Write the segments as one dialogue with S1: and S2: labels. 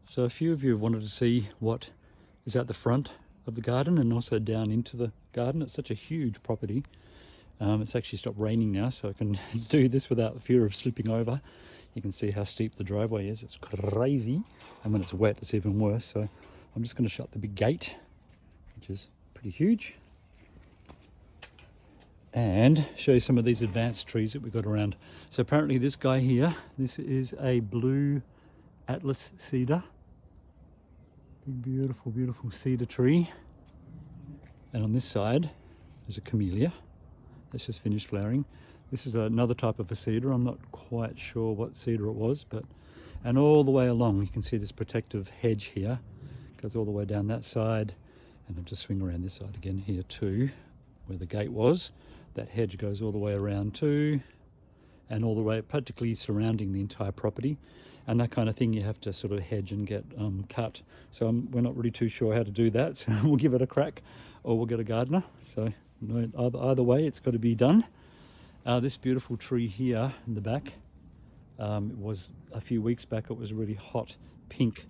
S1: So a few of you have wanted to see what is at the front of the garden and also down into the garden. It's such a huge property. It's actually stopped raining now, so I can do this without fear of slipping over. You can see how steep the driveway is. It's crazy. And when it's wet, it's even worse. So I'm just going to shut the big gate, which is pretty huge, and show you some of these advanced trees that we've got around. So apparently this guy here, this is a blue Atlas cedar. Big, beautiful, beautiful cedar tree. And on this side, there's a camellia that's just finished flowering. This is another type of a cedar. I'm not quite sure what cedar it was, and all the way along, you can see this protective hedge here. It goes all the way down that side, and I'll just swing around this side again here too, where the gate was. That hedge goes all the way around too, and all the way, practically surrounding the entire property. And that kind of thing you have to sort of hedge and get cut. So we're not really too sure how to do that. So we'll give it a crack, or we'll get a gardener. So either way, it's got to be done. This beautiful tree here in the back, it was a few weeks back, it was really hot pink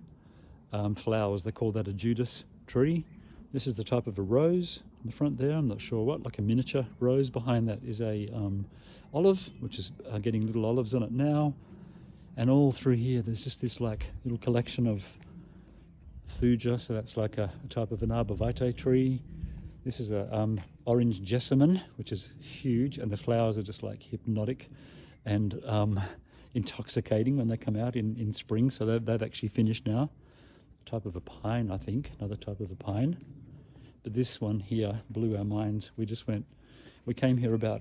S1: flowers. They call that a Judas tree. This is the type of a rose in the front there. I'm not sure what, like a miniature rose. Behind that is a olive, which is getting little olives on it now. And all through here, there's just this like little collection of thuja. So that's like a type of an arborvitae tree. This is a orange jessamine, which is huge. And the flowers are just like hypnotic and intoxicating when they come out in spring. So they've actually finished now. A type of a pine, I think, another type of a pine. But this one here blew our minds. We came here about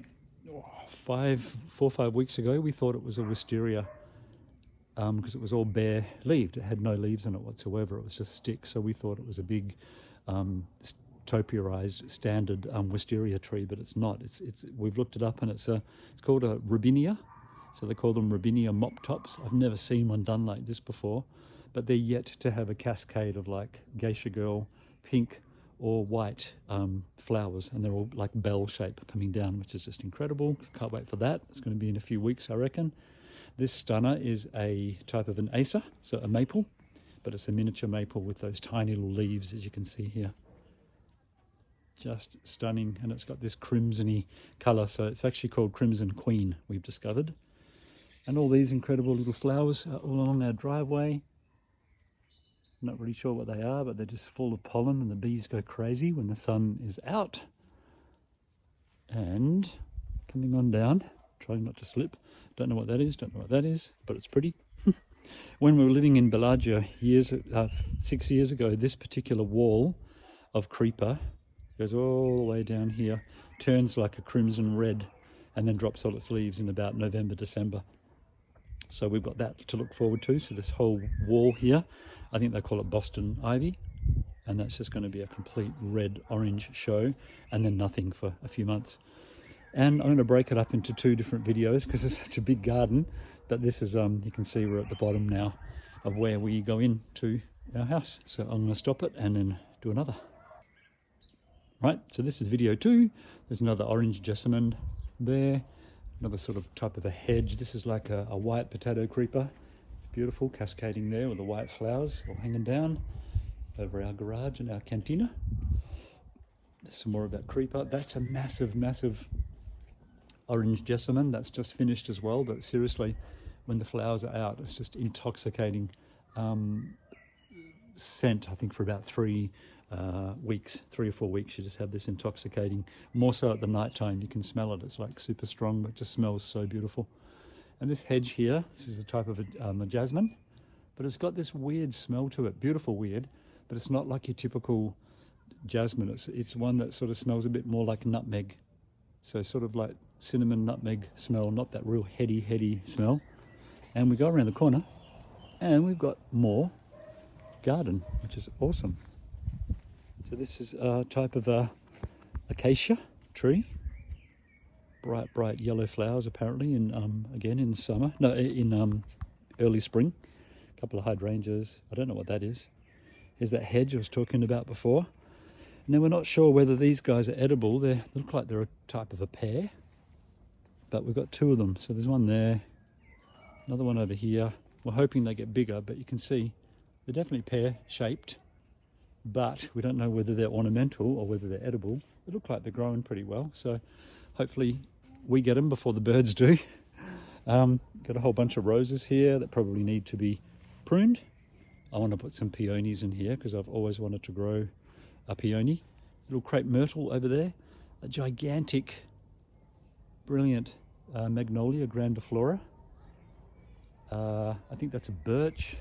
S1: 4 or 5 weeks ago. We thought it was a wisteria, because it was all bare leaved. It had no leaves on it whatsoever. It was just sticks. So we thought it was a big topiarized standard wisteria tree, but it's not. We've looked it up, and it's called a robinia. So they call them robinia mop tops. I've never seen one done like this before, but they're yet to have a cascade of like geisha girl pink or white flowers, and they're all like bell shape coming down, which is just incredible. Can't wait for that. It's going to be in a few weeks, I reckon. This stunner is a type of an acer, so a maple, but it's a miniature maple with those tiny little leaves, as you can see here. Just stunning, and it's got this crimson-y colour, so it's actually called Crimson Queen, we've discovered. And all these incredible little flowers are all along our driveway. I'm not really sure what they are, but they're just full of pollen, and the bees go crazy when the sun is out. And coming on down, trying not to slip. Don't know what that is, but it's pretty. When we were living in Bellagio 6 years ago, this particular wall of creeper goes all the way down here, turns like a crimson red, and then drops all its leaves in about November, December. So we've got that to look forward to. So this whole wall here, I think they call it Boston ivy, and that's just going to be a complete red-orange show, and then nothing for a few months. And I'm going to break it up into 2 different videos because it's such a big garden. But this is, you can see we're at the bottom now of where we go into our house. So I'm going to stop it and then do another. Right, so this is video 2. There's another orange jessamine there. Another sort of type of a hedge. This is like a white potato creeper. It's beautiful, cascading there with the white flowers all hanging down over our garage and our cantina. There's some more of that creeper. That's a massive, massive orange jessamine. That's just finished as well, but seriously, when the flowers are out, it's just intoxicating scent. I think for about 3 or 4 weeks, you just have this intoxicating, more so at the night time. You can smell it. It's like super strong, but it just smells so beautiful. And this hedge here, this is a type of a jasmine, but it's got this weird smell to it. Beautiful weird, but it's not like your typical jasmine. It's one that sort of smells a bit more like nutmeg. So sort of like cinnamon nutmeg smell, not that real heady smell. And we go around the corner and we've got more garden, which is awesome. So this is a type of a acacia tree. Bright yellow flowers apparently again in summer. No, in early spring. A couple of hydrangeas. I don't know what that is. Here's that hedge I was talking about before. Now we're not sure whether these guys are edible. They look like they're a type of a pear, but we've got 2 of them. So there's one there, another one over here. We're hoping they get bigger, but you can see They're definitely pear-shaped, but we don't know whether they're ornamental or whether they're edible. They look like they're growing pretty well, so hopefully we get them before the birds do. Got a whole bunch of roses here that probably need to be pruned. I want to put some peonies in here because I've always wanted to grow a peony. Little crepe myrtle over there, a gigantic, brilliant magnolia grandiflora. I think that's a birch,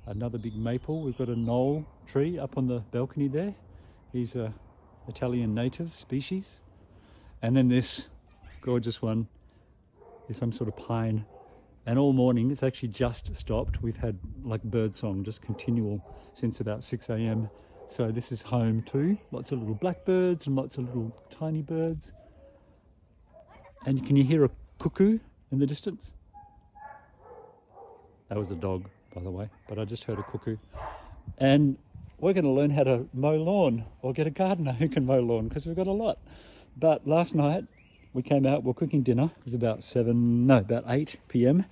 S1: another big maple. We've got a knoll tree up on the balcony there. He's a Italian native species. And then this gorgeous one is some sort of pine. And all morning, it's actually just stopped. We've had like bird song, just continual since about 6 a.m. So this is home too. Lots of little blackbirds and lots of little tiny birds. And can you hear a cuckoo in the distance? That was a dog, by the way, but I just heard a cuckoo. And we're going to learn how to mow lawn or get a gardener who can mow lawn because we've got a lot. But last night we came out, we're cooking dinner. It was about 8 p.m.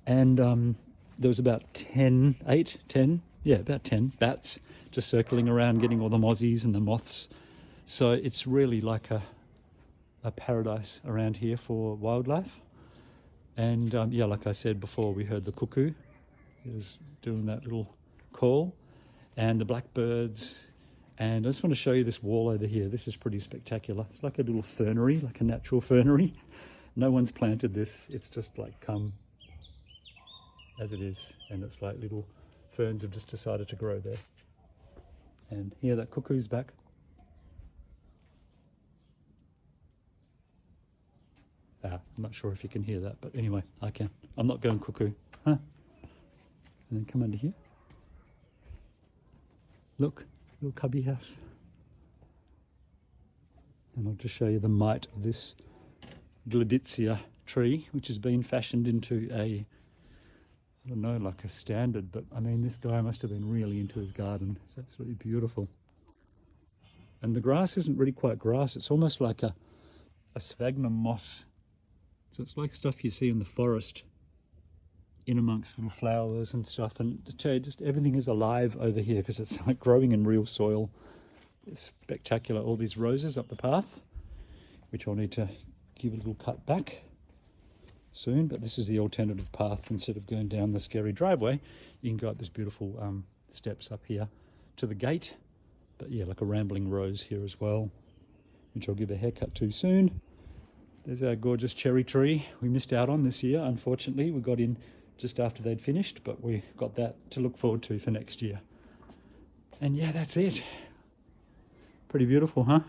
S1: And there was about 10 bats just circling around, getting all the mozzies and the moths. So it's really like a paradise around here for wildlife. And yeah, like I said before, we heard the cuckoo. He was doing that little call, and the blackbirds. And I just want to show you this wall over here. This is pretty spectacular. It's like a little fernery, like a natural fernery. No one's planted this. It's just like come as it is. And it's like little ferns have just decided to grow there. And here, that cuckoo's back. I'm not sure if you can hear that, but anyway, I can. I'm not going cuckoo. Huh? And then come under here. Look, little cubby house. And I'll just show you the might of this Gladitsia tree, which has been fashioned into a, I don't know, like a standard, but I mean, this guy must have been really into his garden. It's absolutely beautiful. And the grass isn't really quite grass. It's almost like a sphagnum moss. So it's like stuff you see in the forest, in amongst little flowers and stuff. And to tell you, just everything is alive over here because it's like growing in real soil. It's spectacular. All these roses up the path, which I'll need to give a little cut back soon. But this is the alternative path. Instead of going down the scary driveway, you can go up this beautiful steps up here to the gate. But yeah, like a rambling rose here as well, which I'll give a haircut to soon. There's our gorgeous cherry tree we missed out on this year. Unfortunately, we got in just after they'd finished, but we got that to look forward to for next year. And yeah, that's it. Pretty beautiful, huh?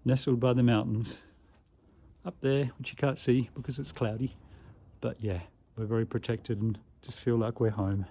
S1: Nestled by the mountains. Up there, which you can't see because it's cloudy. But yeah, we're very protected and just feel like we're home.